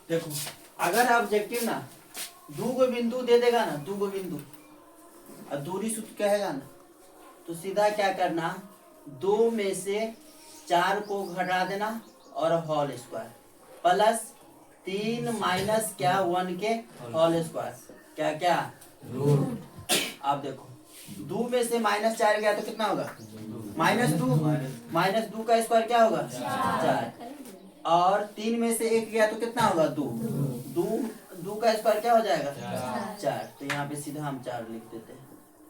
देखो अगर ऑब्जेक्टिव ना दो गो बिंदु दे देगा ना, दो गो बिंदु और दूरी सूत्र कहेगा ना, तो सीधा क्या करना, 2 में से 4 को घटा देना और होल स्क्वायर प्लस 3 माइनस क्या 1 के होल स्क्वायर क्या क्या रूट। आप देखो 2 में से -4 गया तो कितना होगा, -2 का स्क्वायर क्या होगा 4 और 3 में से 1 गया तो कितना होगा 2 का स्क्वायर क्या हो जाएगा 4। तो यहाँ पे सीधा हम 4 लिख देते हैं,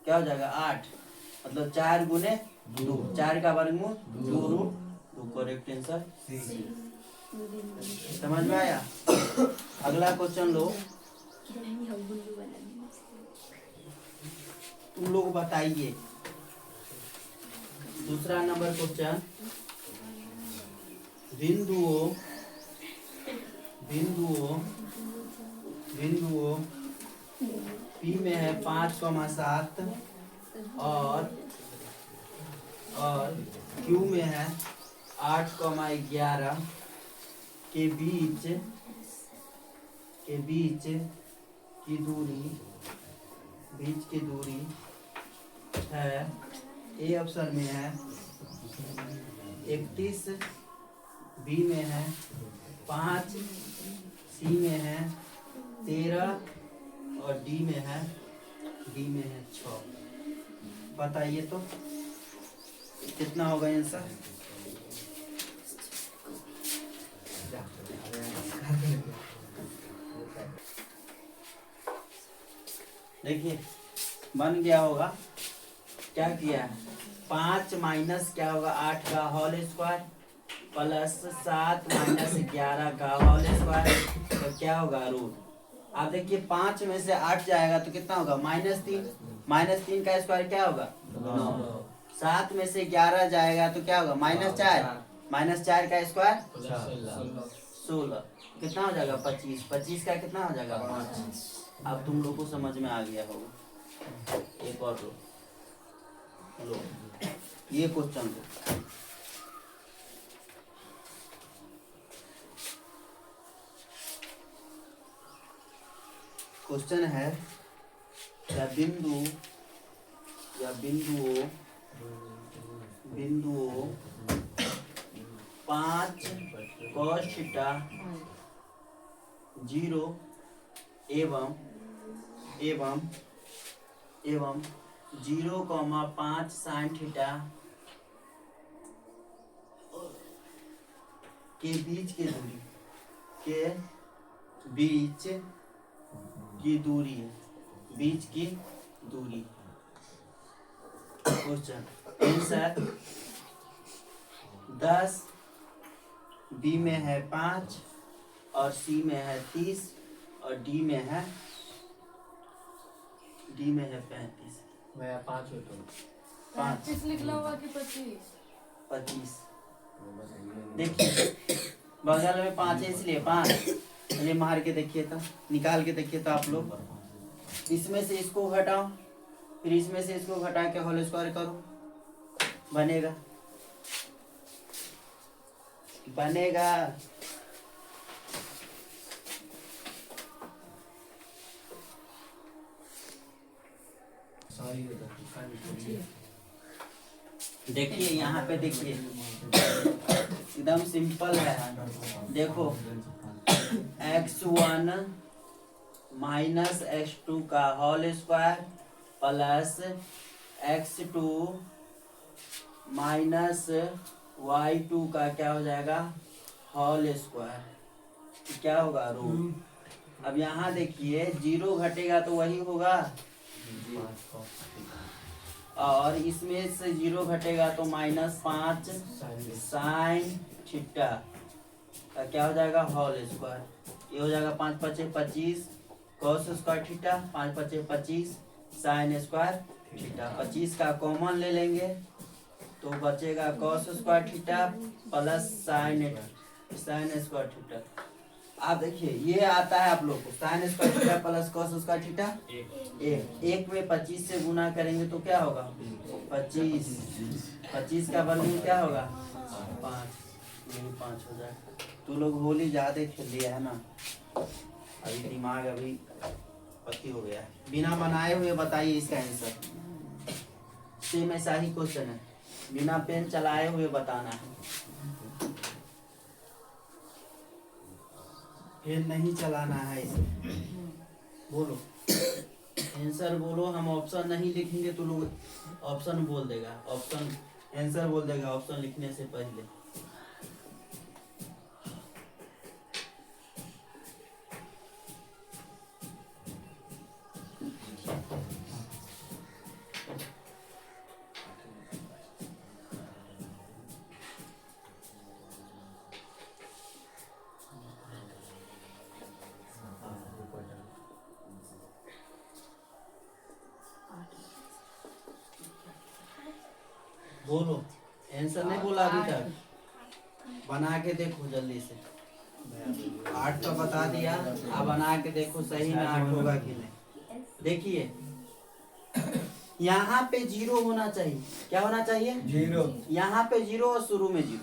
क्या हो जाएगा 8, मतलब 4 गुने 2, 4 का वर्गमूल 2 रूट 2, करेक्ट आंसर। समझ में आया। अगला क्वेश्चन लो, तुम लोग बताइए। दूसरा नंबर क्वेश्चन, बिंदुओं P में है 5,7 और Q में है 8,11 के बीच की दूरी है। ए ऑप्शन में है 31, बी में है 5, सी में है 13 और डी में है 6। बताइए तो कितना होगा आंसर। देखिए बन गया होगा, क्या किया है 5 माइनस क्या होगा 8 का होल स्क्वायर प्लस 7 माइनस 11 का होल स्क्वायर, तो क्या होगा रूट। आप देखिए 5 में से 8 जाएगा तो कितना होगा -3 का स्क्वायर क्या होगा 9। 7 में से 11 जाएगा तो क्या होगा -4 का स्क्वायर 16, कितना हो जाएगा 25 का कितना हो जाएगा 5। अब तुम लोग को समझ में आ गया होगा। एक और लो ये क्वेश्चन लो, क्वेश्चन है या बिंदुओं 5 cos थीटा 0 एवं 0,5 sin थीटा के बीच की दूरी। क्वेश्चन आंसर 10, बी में है 5 और सी में है 30 और डी में है 35। मैं 5 हो तो 25 निकला होगा कि 25। देखिए बगल में 5 है इसलिए 5। चलिए मार के देखिए तो, निकाल के देखिए तो आप लोग, इसमें से इसको घटाओ फिर इसमें से इसको घटा के होल स्क्वायर करो, बनेगा देखिए यहाँ पे देखिए एकदम सिंपल है। देखो x1 माइनस x2 का whole square plus x2 minus y2 का क्या हो जाएगा होल स्क्वायर, क्या होगा रूट। अब यहाँ देखिए 0 घटेगा तो वही होगा और इसमें से 0 घटेगा तो -5 साइन थीटा का क्या हो जाएगा होल स्क्वायर। ये हो जाएगा 5 × 5 = 25 cos square theta, 5 × 5 = 25 sine square theta. 25 का कॉमन ले लेंगे तो बचेगा cos square theta plus sine square theta. आप देखिए ये आता है आप लोग को sine square theta plus cos square theta 1 में 25 से गुना करेंगे तो क्या होगा 25 का वर्गमूल क्या होगा 5। यही 5 हो जाए। तू लोग होली ज्यादा खेल लिया है ना, अभी दिमाग अभी पति हो गया है। बिना बनाए हुए बताइए इसका आंसर। सेम ऐसा ही क्वेश्चन है, बिना पेन चलाए हुए बताना है। पेन नहीं चलाना है इसे। बोलो आंसर बोलो, हम ऑप्शन नहीं लिखेंगे तो लोग ऑप्शन बोल देगा, ऑप्शन आंसर बोल देगा ऑप्शन लिखने से पहले। बोलो आंसर नहीं बोला अभी तक, बना के देखो जल्दी से। 8 तो बता दिया, अब बना के देखो सही में 8 होगा कि नहीं। देखिए यहाँ पे 0 होना चाहिए, क्या होना चाहिए? 0। यहाँ पे 0 और शुरू में 0,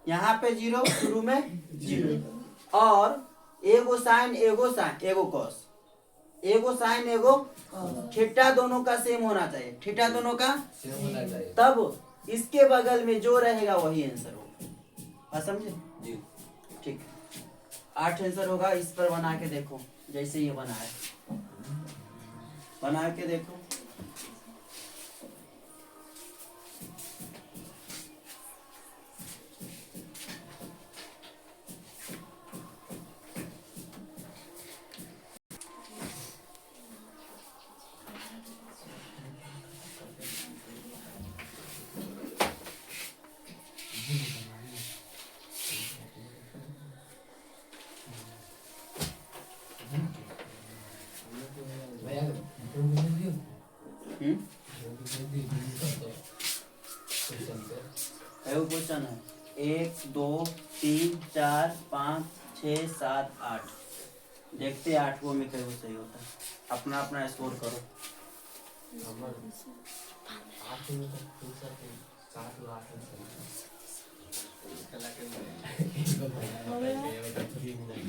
यहाँ पे 0 शुरू में 0, और एगो साइन एगो साइन एगो कॉस, एगो साइन एगो थीटा दोनों का सेम होना चाहिए, थीटा दोनों का सेम होना चाहिए। तब इसके बगल में जो रहेगा वही आंसर होगा। समझे जी। ठीक है, 8 आंसर होगा। इस पर बना के देखो, जैसे ये बना है बना के देखो। एगो क्वेश्चन है 1 2 3 4 5 6 7 8। देखते हैं 8 में कई सही होता है। अपना अपना स्कोर करो।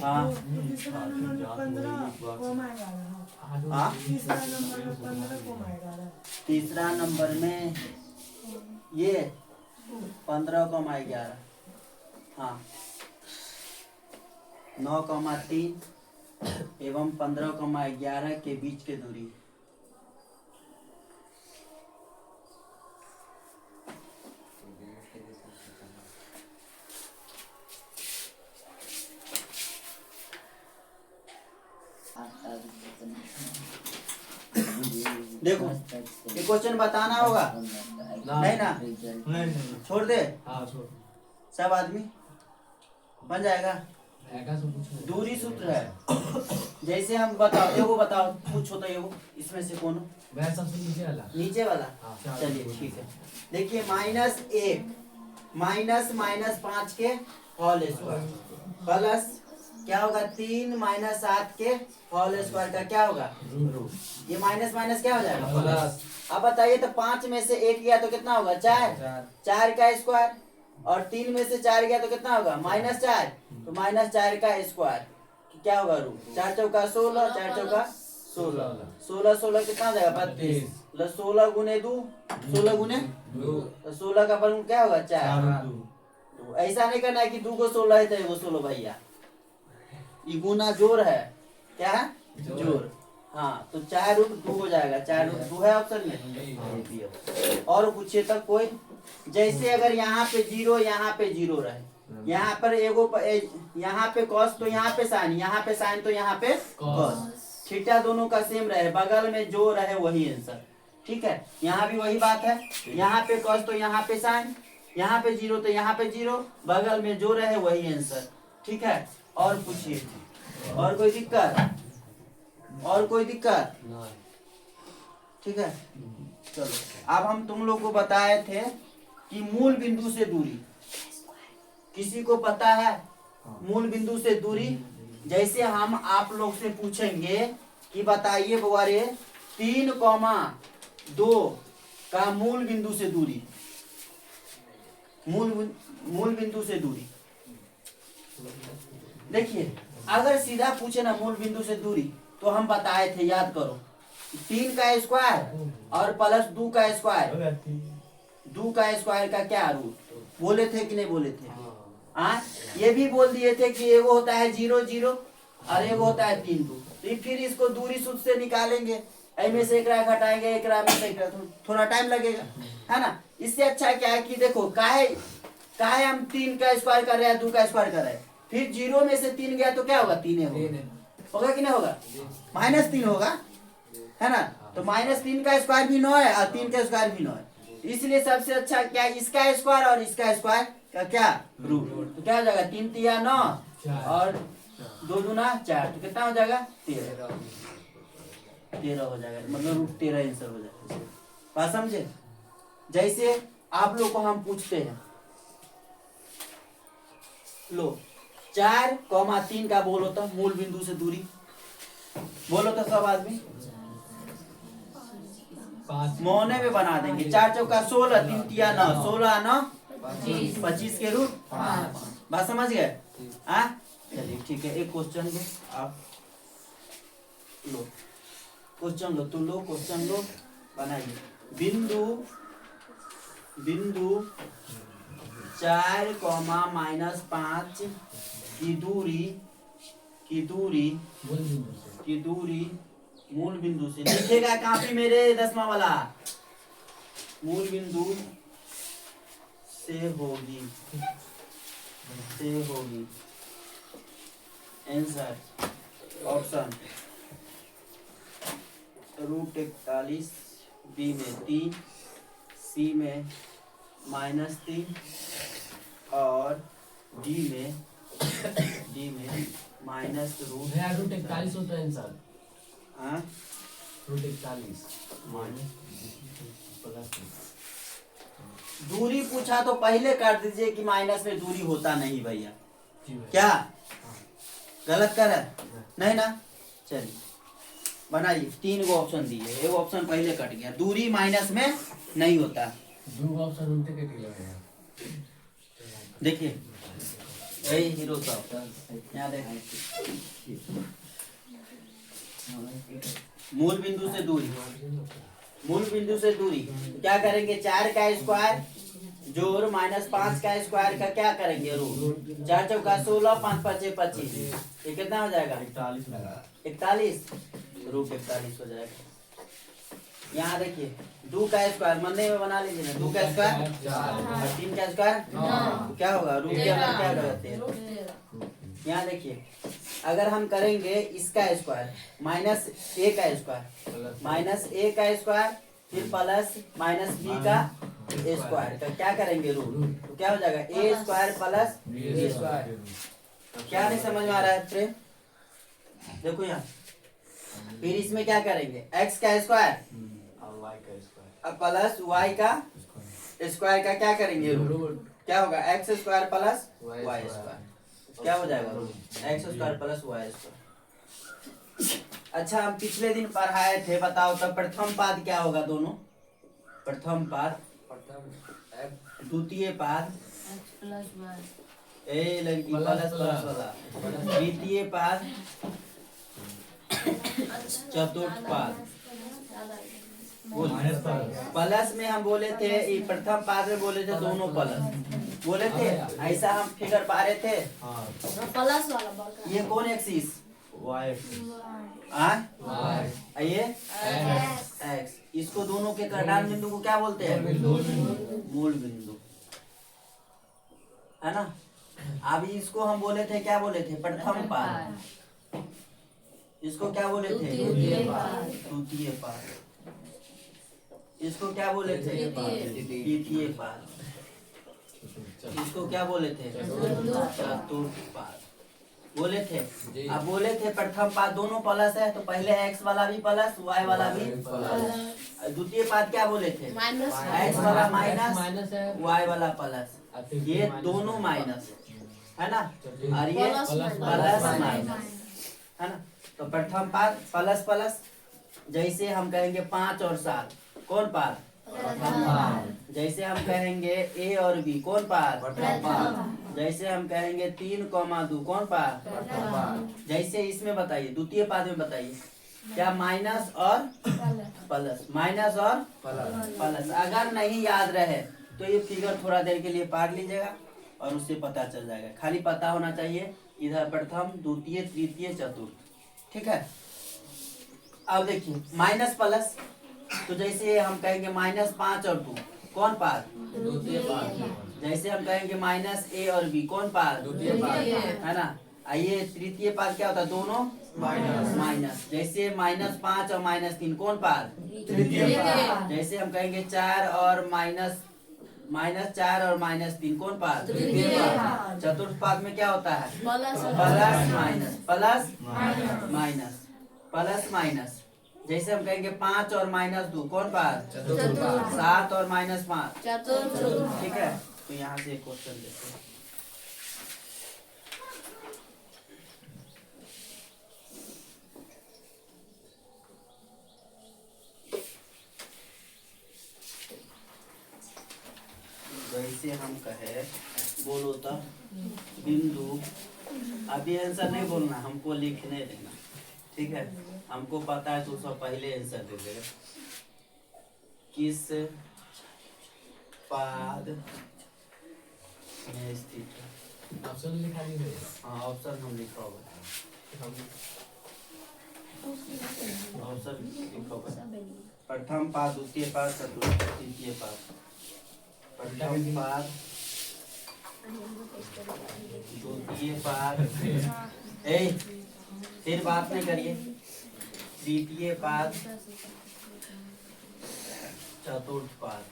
हाँ तीसरा नंबर में 15 कॉमा 11। हाँ तीसरा नंबर में 15 कॉमा 11। तीसरा नंबर में ये 15,11। हाँ 9,3 एवं 15,11 के बीच के दूरी। देखो ये क्वेश्चन बताना होगा, नहीं ना? नहीं। छोड़ दे, हाँ छोड़। सब आदमी बन जाएगा। ऐसा सब कुछ दूरी सूत्र है, जैसे हम बताओ, एगो बताओ, पूछो तो एगो इसमें से कौन? वह सबसे नीचे वाला। नीचे वाला। हाँ। चलिए ठीक है, देखिए -1 माइनस -5 के होल स्क्वायर प्लस क्या होगा 3 - 7 के होल स्क्वायर का क्या होगा? ये माइनस माइनस क्या हो जाएगा? प्लस। अब बताइए तो 5 में से 1 गया तो कितना होगा? 4। 4 का स्क्वायर, और 3 में से 4 गया तो कितना होगा? -4। तो -4 का स्क्वायर क्या होगा? रूट 4 चौका 16, 4 चौका 16, 16 16 कितना हो जाएगा? 32 प्लस 16 गुने 2, 16 गुने 2, तो 16 का फॉर्मूला क्या होगा? 4। तो ऐसा नहीं करना है कि 2 को 16 है तो एगो 16 भैया, ये गुना जोड़ है, क्या है? जोड़। हाँ तो 4√2 हो जाएगा। 4√2 है ऑप्शन में। और पूछिए तक कोई, जैसे अगर यहाँ पे 0 यहाँ पे 0 रहे, यहाँ पर एगो यहाँ पे कॉस तो यहाँ पे साइन, यहाँ पे साइन तो यहाँ पे कॉस, थीटा दोनों का सेम रहे, बगल में जो रहे वही आंसर। ठीक है, यहाँ भी वही बात है, यहाँ पे कॉस तो यहाँ पे साइन, यहाँ पे 0 तो यहाँ पे 0, बगल में जो रहे वही आंसर। ठीक है, और पूछिए, और कोई दिक्कत? और कोई दिक्कत? ठीक है, चलो अब हम तुम लोग को बताए थे कि मूल बिंदु से दूरी, किसी को पता है मूल बिंदु से दूरी? जैसे हम आप लोग से पूछेंगे कि बताइए बुआरे 3,2 का मूल बिंदु से दूरी, मूल बिंदु से दूरी। देखिए अगर सीधा पूछे ना मूल बिंदु से दूरी तो हम बताए थे, याद करो, 3 का स्क्वायर और प्लस 2 का स्क्वायर, 2 का स्क्वायर का क्या रूट, बोले थे कि नहीं बोले थे? हाँ, ये भी बोल दिए थे कि एगो होता है 0 0 और एगो होता है 3 2। तो फिर इसको दूरी सूत्र से निकालेंगे, में से एक घटाएंगे, एक में से एक, थोड़ा टाइम लगेगा, है ना। इससे अच्छा क्या है कि देखो काहे हम 3 का स्क्वायर कर रहे हैं, 2 का स्क्वायर कर रहे हैं, फिर 0 में से 3 गया तो क्या होगा, 3 होगा कि नहीं होगा, -3 होगा, है ना। तो -3 का स्क्वायर भी 9 है और 3 का स्क्वायर भी 9 है। इसलिए सबसे अच्छा क्या, इसका स्क्वायर और इसका स्क्वायर का क्या रूट, तो क्या हो जाएगा, 3 3 9 और 2 दूना 4, तो कितना हो जाएगा, 13 हो जाएगा, मतलब रूट 13 आंसर हो जाएगा। बात समझे? जैसे आप लोग को हम पूछते हैं, लो 4,3 का बोलो तो मूल बिंदु से दूरी, बोलो तो सब आदमी मोहने में बना देंगे। 4 चौका 16, 3 तिया 9, 16 9 25 के रूट 5। बात समझ गए? हाँ चलिए ठीक है। एक क्वेश्चन लो, आप लो क्वेश्चन लो, तुम लो क्वेश्चन लो, बनाइए। बिंदु 4, -5 की दूरी मूल बिंदु से, लिखेगा काफी मेरे 10वां वाला, मूल बिंदु से होगी आंसर ऑप्शन √41, बी में 3, सी में -3 और डी में √41 होता है आंसर। हाँ √41 दूरी पूछा तो पहले कर दीजिए कि माइनस में दूरी होता नहीं भैया, क्या गलत कर है नहीं ना। चलिए बनाइए, 3 गो ऑप्शन दिए, एक ऑप्शन पहले कट गया, दूरी माइनस में नहीं होता। 2 ऑप्शन उनके कट गया। देखिए यही हीरो साहब यहाँ देखिए, मूल बिंदु से दूरी क्या करेंगे, 4 का स्क्वायर जोड़ -5 का स्क्वायर का क्या करेंगे, रूट। 4 चौका 16, 5 5 25, ये कितना हो जाएगा, 41, √41 हो जाएगा। यहाँ देखिए 2 का स्क्वायर मन्ने में बना लीजिए ना, 2 का स्क्वायर और 3 का स्क्वायर, तो क्या होगा, रूट के अंदर क्या करते हैं। यहाँ देखिए अगर हम करेंगे इसका स्क्वायर -a का स्क्वायर, -a का स्क्वायर फिर प्लस -b का स्क्वायर का क्या करेंगे, रूट, तो क्या हो जाएगा, a square plus b square. क्या नहीं समझ में आ रहा है प्रेम? देखो यहाँ फिर इसमें क्या करेंगे, x का स्क्वायर प्लस y का स्क्वायर का क्या करेंगे, रूट, क्या होगा, x square plus y square, क्या हो जाएगा, x square plus y square. अच्छा हम पिछले दिन पढ़ाए थे, बताओ तब प्रथम पाद क्या होगा, दोनों प्रथम पाद, द्वितीय पाद ए लड़की प्लस वाला, द्वितीय पाद, चतुर्थ पाद। प्लस में हम बोले थे, प्रथम पाद में बोले थे दोनों प्लस बोले थे, ऐसा हम फिगर पा रहे थे। प्लस वाला ये कौन एक्सिस, ये एक्स, इसको दोनों के कर्टान बिंदु को क्या बोलते हैं, मूल बिंदु, है ना। अभी इसको हम बोले थे, क्या बोले थे, प्रथम पाद, इसको क्या बोले थे, द्वितीय पाद, इसको क्या बोले थे, द्वितीय पाद, इसको क्या बोले थे, चतुर्थ पाद बोले थे। अब बोले थे प्रथम पाद दोनों प्लस है, तो पहले x वाला भी प्लस, y वाला भी प्लस। द्वितीय पाद क्या बोले थे, x वाला माइनस, y वाला प्लस, ये दोनों माइनस, है ना, और ये प्लस माइनस, है ना। तो प्रथम पाद प्लस प्लस, जैसे हम कहेंगे 5 और 7, कौन पाद, जैसे हम कहेंगे ए और बी कौन पार, जैसे हम कहेंगे 3,2 कौन पार, जैसे इसमें बताइए द्वितीय पाद में बताइए क्या माइनस और प्लस, माइनस और प्लस। अगर नहीं याद रहे तो ये फिगर थोड़ा देर के लिए पढ़ लीजिएगा और उससे पता चल जाएगा। खाली पता होना चाहिए इधर प्रथम द्वितीय तृतीय चतुर्थ, ठीक है। अब देखिए माइनस प्लस, तो जैसे हम कहेंगे -5 और 2 कौन पार, जैसे हम कहेंगे माइनस ए और बी कौन पार, है ना। आइए तृतीय पाद क्या होता है, दोनों माइनस। जैसे -5 और -3 कौन पार, जैसे हम कहेंगे 4 और -4 और -3 कौन पार, चतुर्थ पाद में क्या होता है, plus minus, plus minus, plus minus. जैसे हम कहेंगे 5 और -2 कौन पार, 7 और -5, ठीक है। तो यहाँ से एक क्वेश्चन देखते हैं। जैसे हम कहे बोलो तो बिंदु, अभी आंसर नहीं बोलना, हमको लिखने देना, ठीक है। हमको पता है तो सब पहले आंसर दे देगा। किस पाद में स्थित है, ऑप्शन लिखा नहीं है। हाँ ऑप्शन हम लिखा होगा, ऑप्शन लिखा होगा। प्रथम पाद, द्वितीय पाद, चतुर्थ तृतीय पाद। प्रथम पाद, द्वितीय पाद, फिर बात नहीं करिए, तृतीय पाद, चतुर्थ पाद,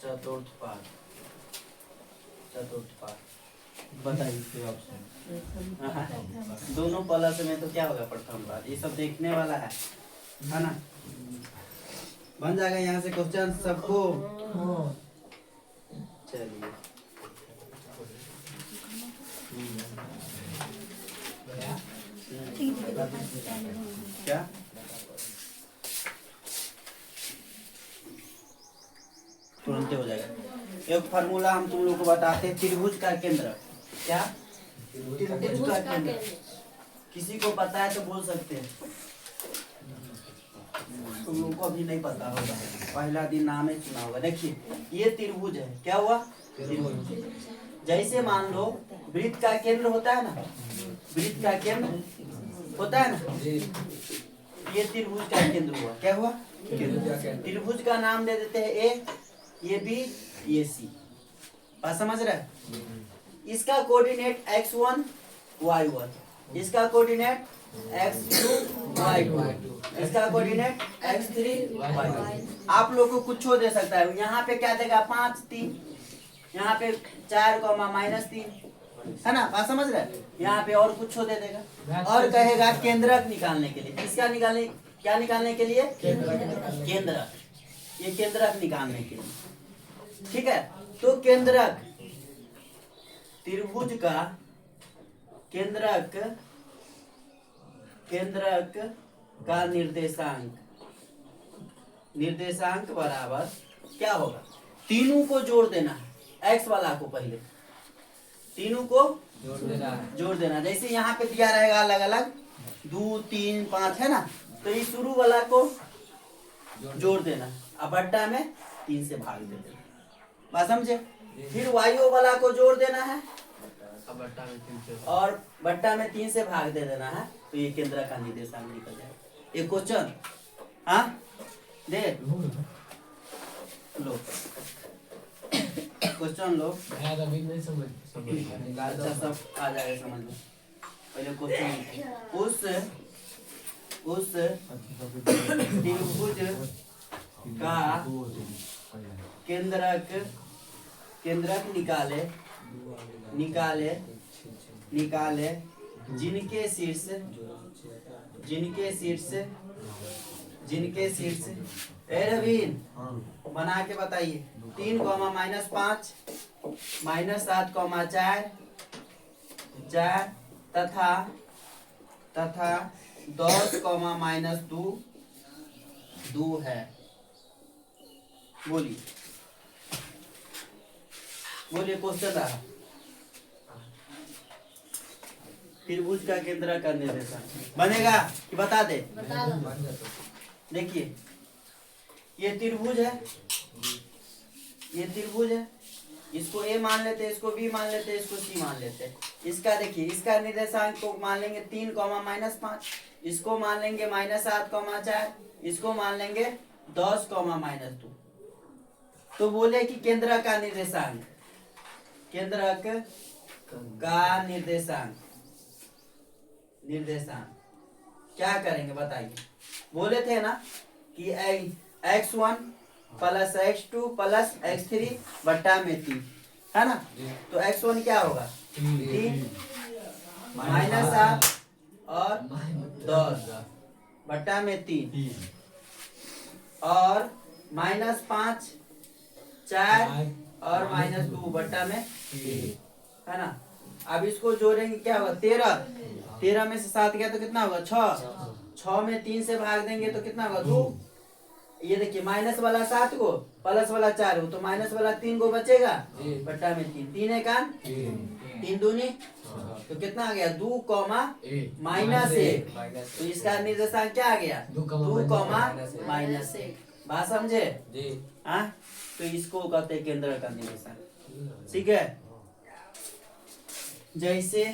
चतुर्थ पाद, चतुर्थ पाद। बताइए ऑप्शन। दोनों प्लस में तो क्या होगा प्रथम पाद, ये सब देखने वाला है ना। बन जाएगा यहाँ से क्वेश्चन सबको, चलिए। क्या तुरंत हो जाएगा। एक फार्मूला हम तुम लोग को बताते हैं, त्रिभुज का केंद्र। क्या त्रिभुज का केंद्र, किसी को पता है तो बोल सकते हैं। तुम लोगों को अभी नहीं पता होगा, पहला दिन नाम ही सुना होगा। देखिए ये त्रिभुज है, क्या हुआ त्रिभुज। जैसे मान लो वृत्त का केंद्र होता है ना, वृत्त का केंद्र होता है ना, ये त्रिभुज का केंद्र हुआ, क्या हुआ त्रिभुज का नाम दे देते हैं ए, ये बी, ये सी। बात समझ रहे हैं। इसका कोऑर्डिनेट x1 y1, इसका कोऑर्डिनेट x2 y2, इसका कोऑर्डिनेट x3 y3। आप लोग को कुछ दे सकता है, यहाँ पे क्या देगा 5 3, यहाँ पे 4, -3, है ना। बात समझ रहे हैं। यहाँ पे और कुछ दे देगा और कहेगा केंद्रक निकालने के लिए। किसका निकालने, क्या निकालने के लिए, केंद्रक, ये केंद्रक निकालने के लिए, ठीक है। तो केंद्रक, त्रिभुज का केंद्रक, केंद्रक का निर्देशांक, निर्देशांक बराबर क्या होगा, तीनों को जोड़ देना है। एक्स वाला को पहले तीनों को जोड़ देना। जैसे यहाँ पे दिया रहेगा अलग अलग 2 3 5, है ना। तो ये शुरू वाला को जोड़ देना, अब बट्टा में 3 से भाग दे देना। बात समझे। फिर वायु वाला को जोड़ देना है और बट्टा में 3 से भाग दे देना है। तो ये केंद्र का निर्देशांक निकल जाएगा। एक क्वेश्चन हाँ दे लो, क्वेश्चन लो। अभी नहीं समझ अच्छा सब आ जाएगा समझ में। पहले क्वेश्चन, उस त्रिभुज का केंद्रक निकाले जिनके शीर्ष ए रवीन बना के बताइए 3, -5, -7, 4 तथा 10, -2 है। बोलिए बोलिए क्वेश्चन रहा। त्रिभुज का केंद्र का निर्देशांक बनेगा कि बता दे? बता दो। बन जाता। देखिए ये त्रिभुज है, ये त्रिभुज है, इसको ए मान लेते, इसको बी मान लेते, इसको सी मान लेते। इसका देखिए, इसका निर्देशांक को मान लेंगे 3, -5, इसको मान लेंगे -7, 4, इसको मान लेंगे 10, -2। तो बोले कि केंद्र का निर्देशांक, केंद्रक का निर्देशांक, निर्देशांक क्या करेंगे बताइए? बोले थे ना कि x1 + x2 + x3 बट्टा में 3 है ना। तो x1 क्या होगा? 3 -7 और 10 बट्टा में 3 और -5 4 और -2 बट्टा में है ना। अब इसको जोड़ेंगे क्या होगा? 13 13 में से 7 गया तो कितना होगा? 6 6 में 3 से भाग देंगे तो कितना होगा? 2। ये देखिए माइनस वाला 7 को, प्लस वाला 4 को, तो माइनस वाला 3 को बचेगा बट्टा में 3, 3 एकान 3 दूनी, तो कितना आ गया? 2, -1। तो इसका निर्देशांक क्या आ गया? 2, -1। बात समझे? हाँ, तो इसको कहते हैं केंद्र का निर्देशांक। ठीक है, जैसे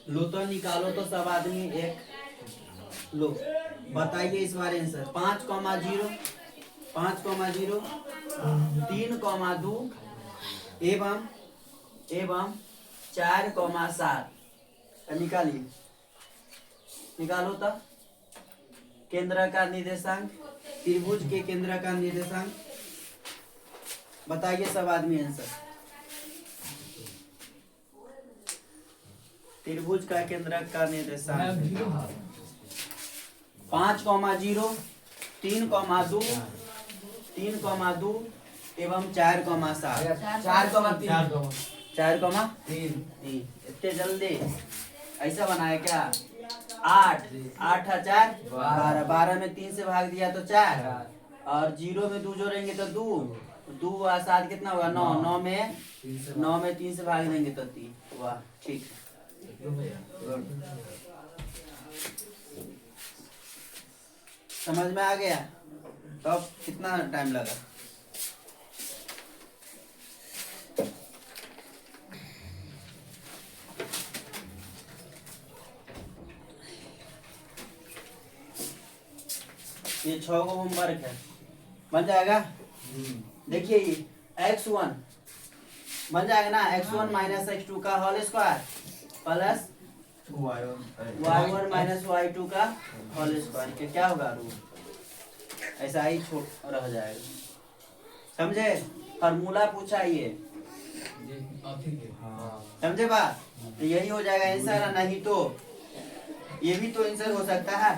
लो तो निकालो तो सब आदमी एक लो बताइए इस बारे में सर। 5, 0 5, 0 3, 2 एवं 4, 7 निकालिए, निकालो तो केंद्र का निर्देशांक, त्रिभुज के केंद्र का निर्देशांक बताइए सब आदमी आंसर। त्रिभुज का केंद्र का निर्देशांक 5, 0 3, 2 3, 2 एवं 4, 7 4, 3 इतने जल्दी ऐसा बनाया क्या? 8 8 4 12 12 में 3 से भाग दिया तो 4 और 0 में 2 जोड़ेंगे तो 2 2 और 7 कितना होगा? 9 9 में 3 से भाग देंगे तो 3। वाह ठीक है, समझ में आ गया? तो अब कितना टाइम लगा? ये 6 को होमवर्क है, बन जाएगा। देखिए ये x1 बन जाएगा ना, x1 - x2 का whole square plus y1 - y2 का होल स्क्वायर के क्या होगा? रूट। ऐसा ही रह जाएगा, समझे? फार्मूला पूछा ये, समझे बात? तो यही हो जाएगा आंसर, नहीं तो ये भी तो आंसर हो सकता है।